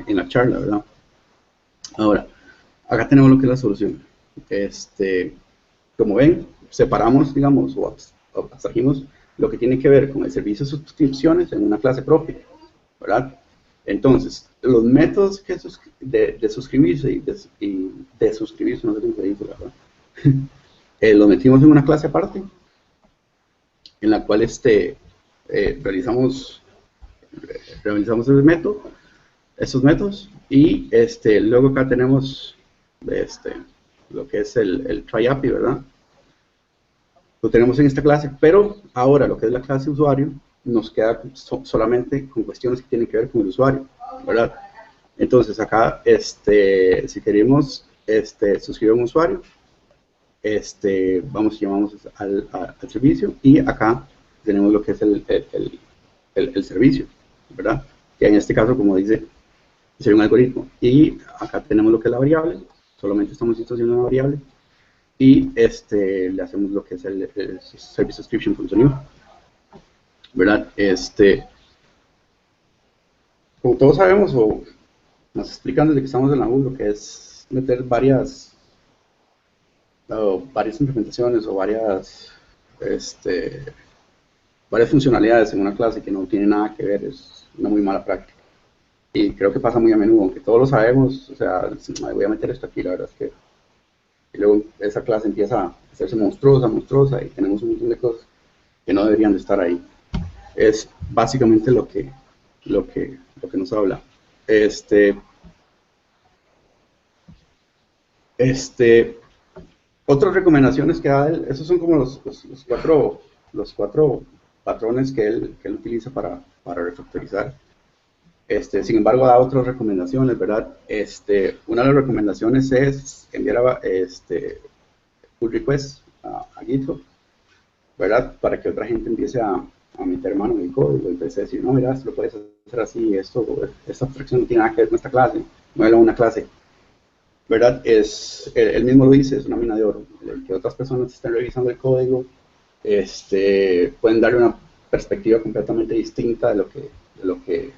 la charla, ¿verdad? Ahora, acá tenemos lo que es la solución. Como ven, separamos, digamos, o abstrajimos lo que tiene que ver con el servicio de suscripciones en una clase propia, ¿verdad? Entonces, los métodos de suscribirse y desuscribirse, no sé cómo se dice, ¿verdad? Los metimos en una clase aparte, en la cual realizamos el método, esos métodos. Y luego acá tenemos lo que es el try API, ¿verdad? Lo tenemos en esta clase, pero ahora lo que es la clase usuario nos queda solamente con cuestiones que tienen que ver con el usuario, ¿verdad? Entonces acá, si queremos suscribir a un usuario, llamamos al servicio, y acá tenemos lo que es el servicio, ¿verdad? Que en este caso, como dice, sería un algoritmo. Y acá tenemos lo que es la variable, solamente estamos introduciendo una variable, y le hacemos lo que es el service description.new, ¿verdad? Como todos sabemos, o nos explican desde que estamos en la U, lo que es meter varias implementaciones o varias funcionalidades en una clase que no tiene nada que ver, es una muy mala práctica. Y creo que pasa muy a menudo, aunque todos lo sabemos. O sea, voy a meter esto aquí, la verdad es que... Y luego esa clase empieza a hacerse monstruosa, y tenemos un montón de cosas que no deberían de estar ahí. Es básicamente lo que nos habla. Otras recomendaciones que da él, esos son como los cuatro patrones que él utiliza para refactorizar. Sin embargo, da otras recomendaciones, ¿verdad? Una de las recomendaciones es enviar pull requests a GitHub, ¿verdad? Para que otra gente empiece a meter mano en el código y empiece a decir, no, mira, esto lo puedes hacer así, esta abstracción no tiene nada que ver con esta clase, no es una clase, ¿verdad? Él mismo lo dice, es una mina de oro. El que otras personas estén revisando el código, pueden darle una perspectiva completamente distinta de lo que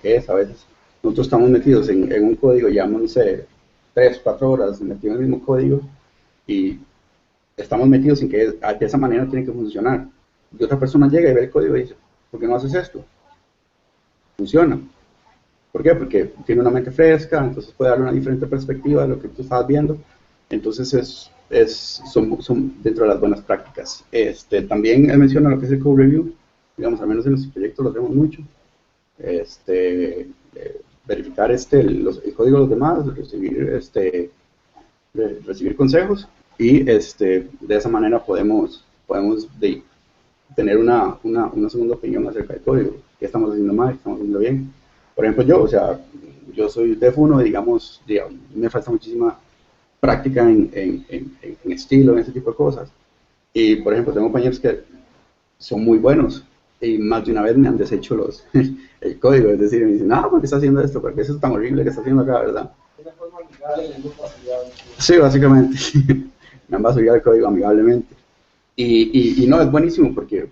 es. A veces nosotros estamos metidos en un código, llevamos, no sé, 3, 4 horas metidos en el mismo código, y estamos metidos en que de esa manera tiene que funcionar. Y otra persona llega y ve el código y dice, ¿por qué no haces esto? Funciona. ¿Por qué? Porque tiene una mente fresca, entonces puede darle una diferente perspectiva de lo que tú estabas viendo. Entonces son dentro de las buenas prácticas. También él menciona lo que es el code review. Digamos, al menos en nuestro proyecto lo hacemos mucho. Verificar el código de los demás, recibir consejos, y de esa manera podemos tener una segunda opinión acerca del código. ¿Qué estamos haciendo mal? ¿Qué estamos haciendo bien? Por ejemplo, yo soy Dev 1, digamos, me falta muchísima práctica en estilo, en ese tipo de cosas. Y, por ejemplo, tengo compañeros que son muy buenos, y más de una vez me han deshecho el código. Es decir, me dicen, no, ¿por qué está haciendo esto? ¿Por qué eso es tan horrible que está haciendo acá, verdad? Una forma amigable de no facilidad. Sí, básicamente. Me han basurado el código amigablemente. Y no, es buenísimo porque, o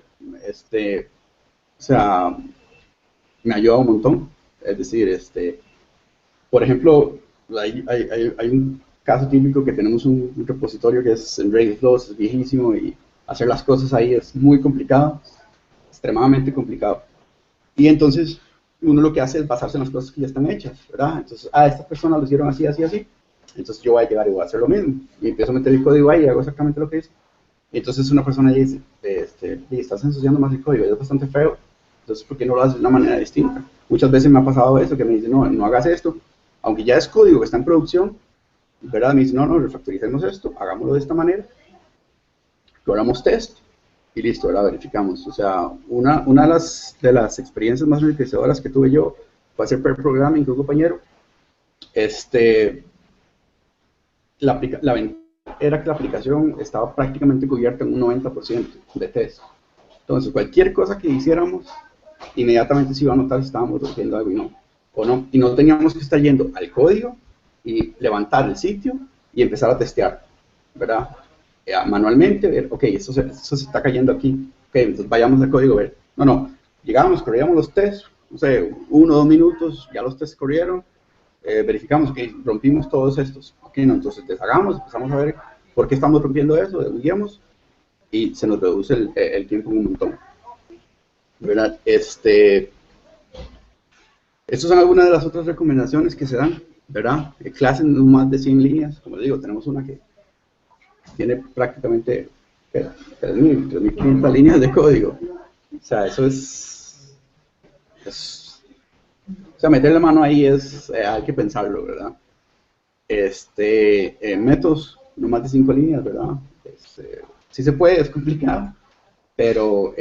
sea, me ha ayudado un montón. Es decir, por ejemplo, hay un caso típico que tenemos un repositorio que es en Redis 2, es viejísimo, y hacer las cosas ahí es muy complicado, extremadamente complicado. Y entonces uno lo que hace es basarse en las cosas que ya están hechas, ¿verdad? Entonces, estas personas lo hicieron así, así, así. Entonces yo voy a llegar y voy a hacer lo mismo. Y empiezo a meter el código ahí y hago exactamente lo que dice. Y entonces una persona dice, estás ensuciando más el código, es bastante feo. Entonces, ¿por qué no lo haces de una manera distinta? Muchas veces me ha pasado eso, que me dicen, no hagas esto. Aunque ya es código que está en producción, ¿verdad? Me dicen, no, refactoricemos esto, hagámoslo de esta manera. Logramos test y listo, ¿verdad? Verificamos. O sea, una de las experiencias más enriquecedoras que tuve yo fue hacer pair programming con un compañero. La ventaja era que la aplicación estaba prácticamente cubierta en un 90% de test. Entonces, cualquier cosa que hiciéramos, inmediatamente se iba a notar si estábamos rompiendo algo o no. Y no teníamos que estar yendo al código y levantar el sitio y empezar a testear, ¿verdad? Manualmente, ver, ok, eso se está cayendo aquí. Ok, entonces vayamos al código a ver. No, llegábamos, corríamos los tests, no sé, 1 o 2 minutos, ya los tests corrieron, verificamos que rompimos todos estos. Ok, no, entonces deshagamos, empezamos a ver por qué estamos rompiendo eso, debugueamos, y se nos reduce el tiempo un montón, ¿verdad? Estas son algunas de las otras recomendaciones que se dan, ¿verdad? Clases no más de 100 líneas, como les digo, tenemos una que tiene prácticamente 3.500 líneas de código. O sea, eso es O sea, meter la mano ahí hay que pensarlo, ¿verdad? Métodos, no más de 5 líneas, ¿verdad? Sí se puede, es complicado, pero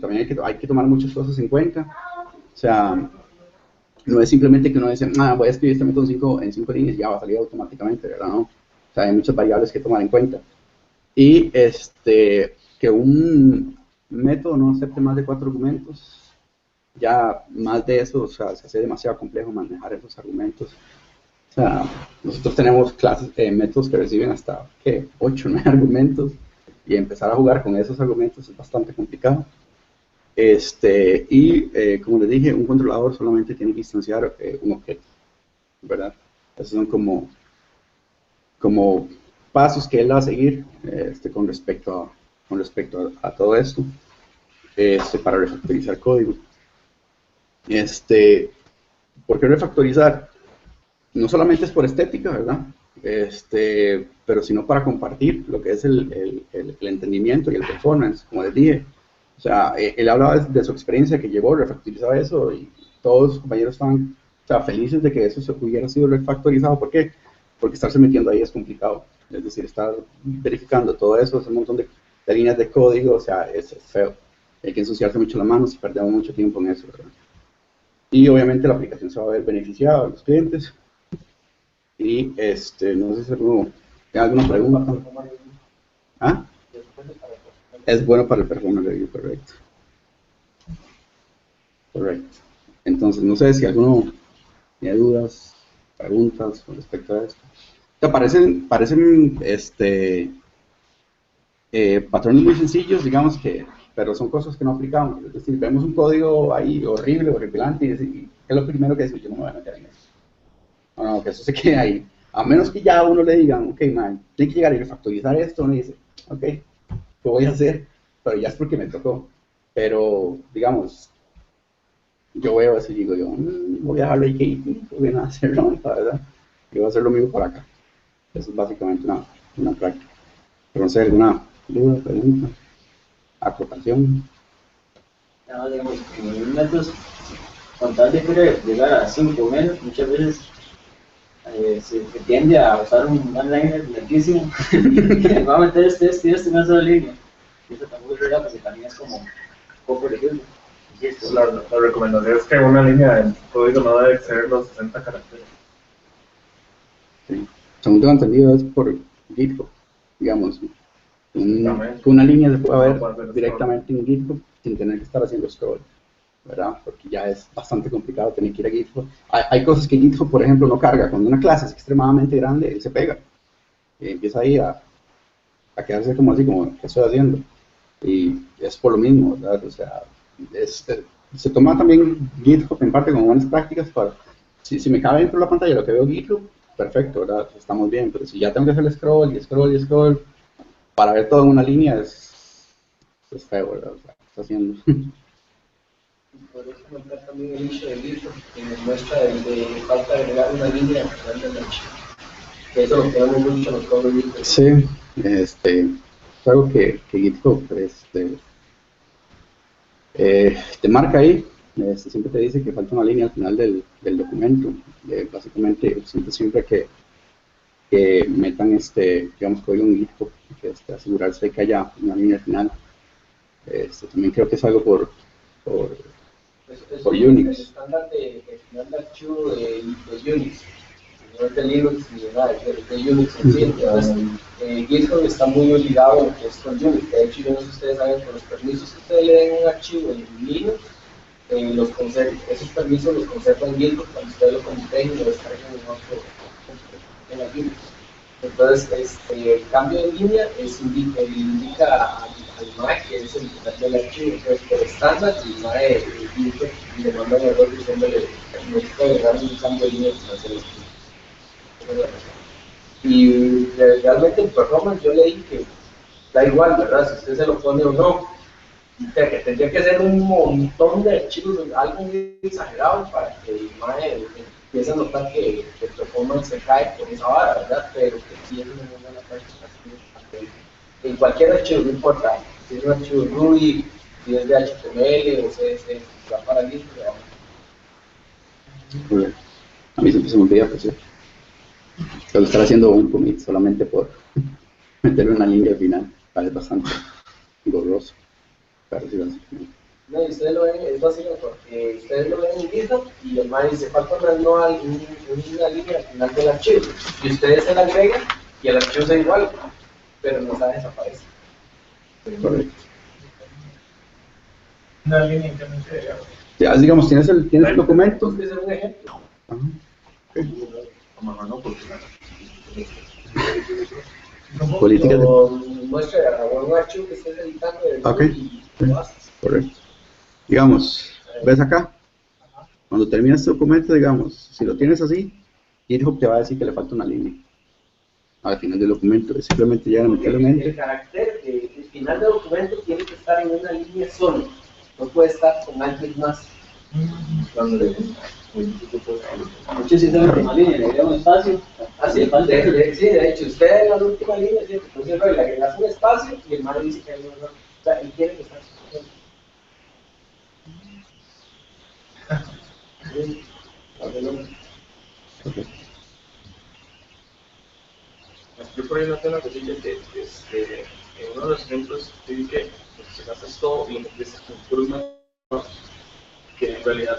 también hay que tomar muchas cosas en cuenta. O sea, no es simplemente que uno dice, voy a escribir este método en 5 líneas y ya va a salir automáticamente, ¿verdad? No. O sea, hay muchas variables que tomar en cuenta. Y que un método no acepte más de 4 argumentos, ya más de eso, o sea, se hace demasiado complejo manejar esos argumentos. O sea, nosotros tenemos métodos que reciben hasta, 8 o 9 argumentos, y empezar a jugar con esos argumentos es bastante complicado. Como les dije, un controlador solamente tiene que instanciar un objeto, ¿verdad? Esos son como pasos que él va a seguir con respecto a todo esto, para refactorizar código. ¿Por qué refactorizar? No solamente es por estética, ¿verdad? Pero sino para compartir lo que es el entendimiento y el performance, como les dije. O sea, él hablaba de su experiencia que llegó, refactorizaba eso, y todos sus compañeros estaban, o sea, felices de que eso se hubiera sido refactorizado. ¿Por qué? Porque estarse metiendo ahí es complicado. Es decir, estar verificando todo eso, es un montón de líneas de código, o sea, es feo. Hay que ensuciarse mucho las manos y perdemos mucho tiempo en eso, ¿verdad? Y obviamente la aplicación se va a ver beneficiada a los clientes. Y no sé si tiene alguna pregunta. ¿Ah? Es bueno para el performance review, correcto. Correcto. Entonces, no sé si alguno tiene dudas, preguntas con respecto a esto. O sea, parecen patrones muy sencillos, digamos pero son cosas que no aplicamos. Es decir, vemos un código ahí horrible, horripilante, y es lo primero que decimos, yo no me voy a meter en eso. No, que eso se quede ahí. A menos que ya a uno le digan, ok, man, tiene que llegar y refactorizar esto, uno dice, ok, ¿qué voy a hacer? Pero ya es porque me tocó. Pero, digamos, yo veo eso y digo, voy a dejarlo ahí, que voy a hacerlo, ¿verdad? Y voy a hacer lo mismo por acá. Eso es básicamente una práctica. Pero no sé, ¿alguna duda, pregunta, acotación? No, digamos, en los métodos, con tal de querer llegar a 5 menos, muchas veces se tiende a usar un one-liner lentísimo. Va a meter este en una sola línea. Y eso tampoco es verdad, porque también es como poco elegible. La recomendación es que una línea de código no debe exceder los 60 caracteres. Sí. Según tengo entendido, es por GitHub, digamos. Una línea se puede ver directamente en GitHub sin tener que estar haciendo scroll, ¿verdad? Porque ya es bastante complicado tener que ir a GitHub. Hay cosas que GitHub, por ejemplo, no carga. Cuando una clase es extremadamente grande, él se pega. Y empieza ahí a quedarse como así, como, ¿qué estoy haciendo? Y es por lo mismo, ¿verdad? O sea, se toma también GitHub en parte como buenas prácticas para, si me cabe dentro de la pantalla lo que veo GitHub, perfecto, ¿verdad? Estamos bien, pero si ya tengo que hacer scroll y scroll y scroll para ver todo en una línea, es feo, ¿verdad? O sea, ¿qué está haciendo? Podría comentar también el inicio del libro, que nos muestra de falta de agregar una línea al final del archivo. Que eso lo tenemos mucho en los códigos. Sí, es algo que GitHub te marca ahí, siempre te dice que falta una línea al final del documento. Básicamente, siempre que metan digamos, código en GitHub, asegurarse de que haya una línea al final. También creo que es algo por Unix. El estándar de final de archivo de Unix. No es de Linux ni de nada, es de Unix en sí. Entonces, GitHub está muy obligado a lo que es con Unix. De hecho, yo no sé si ustedes saben, con los permisos que ustedes le den a un archivo en Linux, esos permisos los conservan en GitHub cuando ustedes lo conecten y lo descarguen en la Linux. Entonces, el cambio de línea indica al MAC que es el titular del archivo. Entonces, por estándar, el MAC le manda un error diciéndole necesito agregar un cambio de línea para hacer el archivo. Y realmente en performance yo le dije que da igual, ¿verdad? Si usted se lo pone o no. O sea, que tendría que ser un montón de archivos, algo muy exagerado para que el MAE empiece a notar que el performance se cae por esa vara, ¿verdad? Pero que sí es una buena práctica. En cualquier archivo, no importa, si es un archivo Ruby, si es de HTML o CSS, va para listo, Correcto. A mí siempre se me olvida, pues, suelo estar haciendo un commit solamente por meterle una línea al final. Vale, es bastante engorroso. Pero sí, básicamente. No, y ustedes lo ven, es básico porque ustedes lo ven en GitHub y el man dice falta una línea al final del archivo. Y ustedes se la agregan y el archivo es igual, pero no sabe desaparece. Correcto. Una línea intermedia. Ya, digamos, tienes el documento. Este es un ejemplo. Ajá. Políticas de... Lo muestra un archivo que estés editando Ok. y lo haces. Correcto. Digamos, ¿ves acá? Cuando terminas este documento, digamos, si lo tienes así, GitHub te va a decir que le falta una línea al final del documento. Es simplemente ya meterlo en El enter. carácter, el final del documento tiene que estar en una línea solo. No puede estar con alguien más. Muchos sí la última línea, le agrega un espacio. Así, sí, de hecho, usted en la última línea, ¿sí? Entonces le agregas un espacio y el man dice que hay un error. O sea, él quiere que está Yo por ahí noté una cosilla que en uno de los ejemplos dice que se gasta todo y lo metes en improvement, que en realidad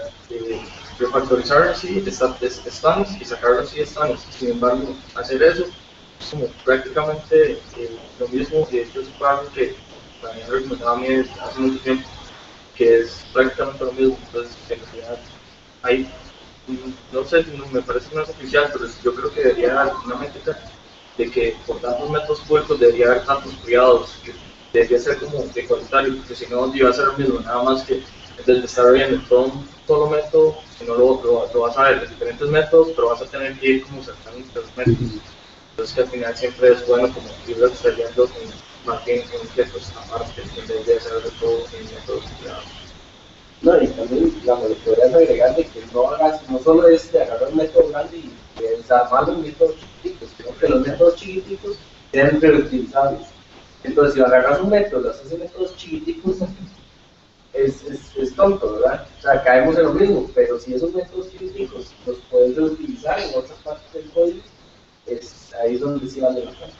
refactorizar sí estamos y sacarlo sí estamos. Sin embargo, hacer eso es como prácticamente lo mismo, y esto es algo que me recomendaba a mí hace mucho tiempo, que es prácticamente lo mismo. Entonces, en realidad, hay, no sé, no, me parece que no es oficial, pero yo creo que debería haber una métrica de que por tantos métodos públicos debería haber tantos privados, que debería ser como igualitario, porque si no, iba a ser lo mismo, nada más que desde estar viendo todo un solo método, si no lo vas a ver de diferentes métodos, pero vas a tener que ir como saltando entre los métodos. Entonces, que al final siempre es bueno como ir saliendo más bien en objetos aparte, en vez de hacer de todo en métodos privados. No, y también le podrías agregar de que no solo es de agarrar un método grande y desarmar los métodos chiquititos, sino que los métodos chiquititos sean reutilizables. Entonces, si agarras un método, lo haces en métodos chiquiticos, es tonto, ¿verdad? O sea, caemos en lo mismo, pero si esos métodos chiquiticos los puedes reutilizar en otras partes del código, ahí es donde sí vale la pena.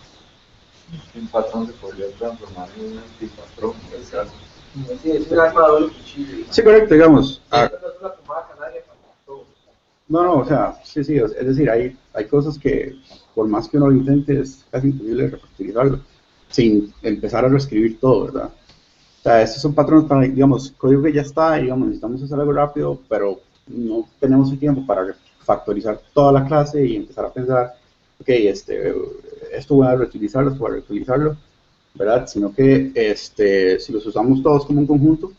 Un patrón se podría transformar en un antipatrón, en el caso. Sí, es un arma de doble cuchillo. Sí, correcto, digamos. Esto no es una pomada canaria para todo. No, o sea, sí, es decir, hay cosas que por más que uno lo intente es casi imposible refactorizarlo sin empezar a reescribir todo, ¿verdad? O sea, estos son patrones para, digamos, código que ya está, digamos, necesitamos hacer algo rápido, pero no tenemos el tiempo para refactorizar toda la clase y empezar a pensar, ok, esto voy a reutilizarlo, esto voy a reutilizarlo, ¿verdad? Sino que si los usamos todos como un conjunto,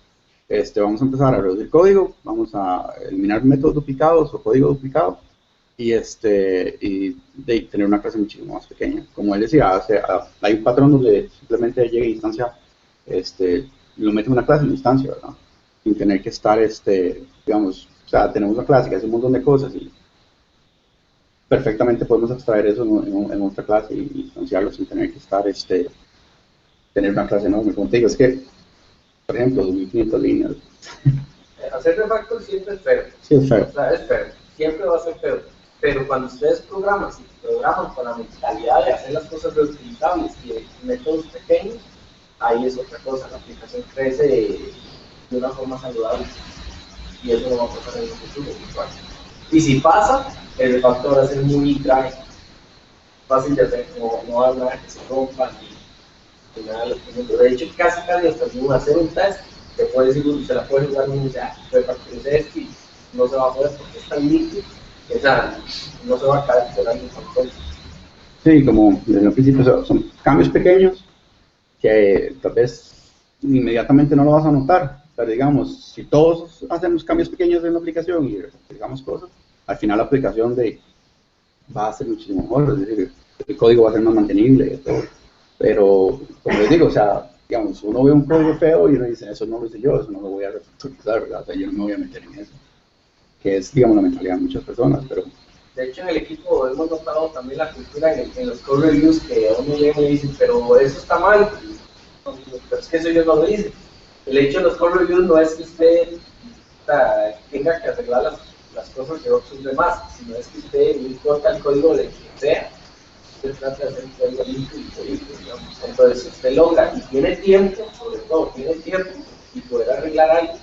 vamos a empezar a reducir código, vamos a eliminar métodos duplicados o código duplicado y tener una clase muchísimo más pequeña. Como él decía, hay un patrón donde simplemente llega a instancia, lo mete en una clase en instancia, ¿verdad? Sin tener que estar, digamos, o sea, tenemos una clase que hace un montón de cosas y perfectamente podemos extraer eso en otra clase y instanciarlo sin tener que estar, tener una clase enorme. Como te digo, es que, por ejemplo, 2500 líneas. Hacer refactor siempre es feo. Sí, es feo. O sea, es feo. Siempre va a ser feo. Pero cuando ustedes programan con la mentalidad de hacer las cosas reutilizables y de métodos pequeños, ahí es otra cosa. La aplicación crece de una forma saludable. Y eso no va a pasar en el futuro. Y si pasa, el refactor va a ser muy dry. Fácil de hacer. No va a haber nada que se rompa ni nada. De hecho, casi hasta hacer un test, se la puede jugar y dice, refactorice esto y no se va a poder porque es tan líquido. O sea, no se va a caer por alguien con. Sí, como desde el principio son cambios pequeños que tal vez inmediatamente no lo vas a notar, pero digamos, si todos hacemos cambios pequeños en la aplicación y digamos cosas, al final la aplicación va a ser muchísimo mejor, es decir, el código va a ser más mantenible y todo. Pero, como les digo, o sea, digamos, uno ve un código feo y uno dice, eso no lo hice yo, eso no lo voy a refactorizar, ¿verdad? O sea, yo no me voy a meter en eso, que es, digamos, la mentalidad de muchas personas, pero... De hecho, en el equipo hemos notado también la cultura en los code reviews que a uno llega y le dicen, pero eso está mal, pero es que eso yo no lo hice. El hecho de los code reviews no es que usted tenga que arreglar las cosas de otros demás, sino es que usted, no importa el código de quien sea, usted trata de hacer un código limpio y pulito, digamos. Entonces, si usted logra y tiene tiempo, sobre todo tiene tiempo, y poder arreglar algo,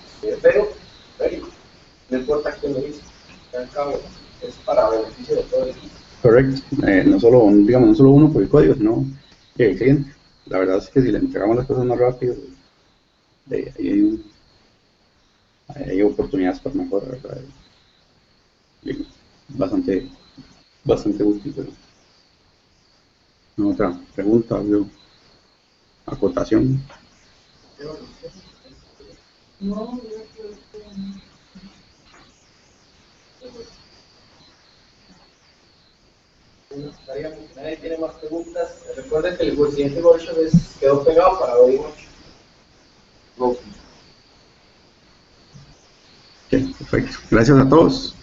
pero no importa quién lo dice, al cabo es para beneficio de todo el equipo. Correcto. No solo, digamos, no solo uno por el código, sino el cliente. La verdad es que si le entregamos las cosas más rápido, ahí hay oportunidades para mejorar, ¿verdad? Y bastante útil, pero no, otra pregunta, algo, acotación. No, Nadie tiene más preguntas. Recuerden que el siguiente workshop quedó pegado para hoy. Ok, perfecto. Gracias a todos.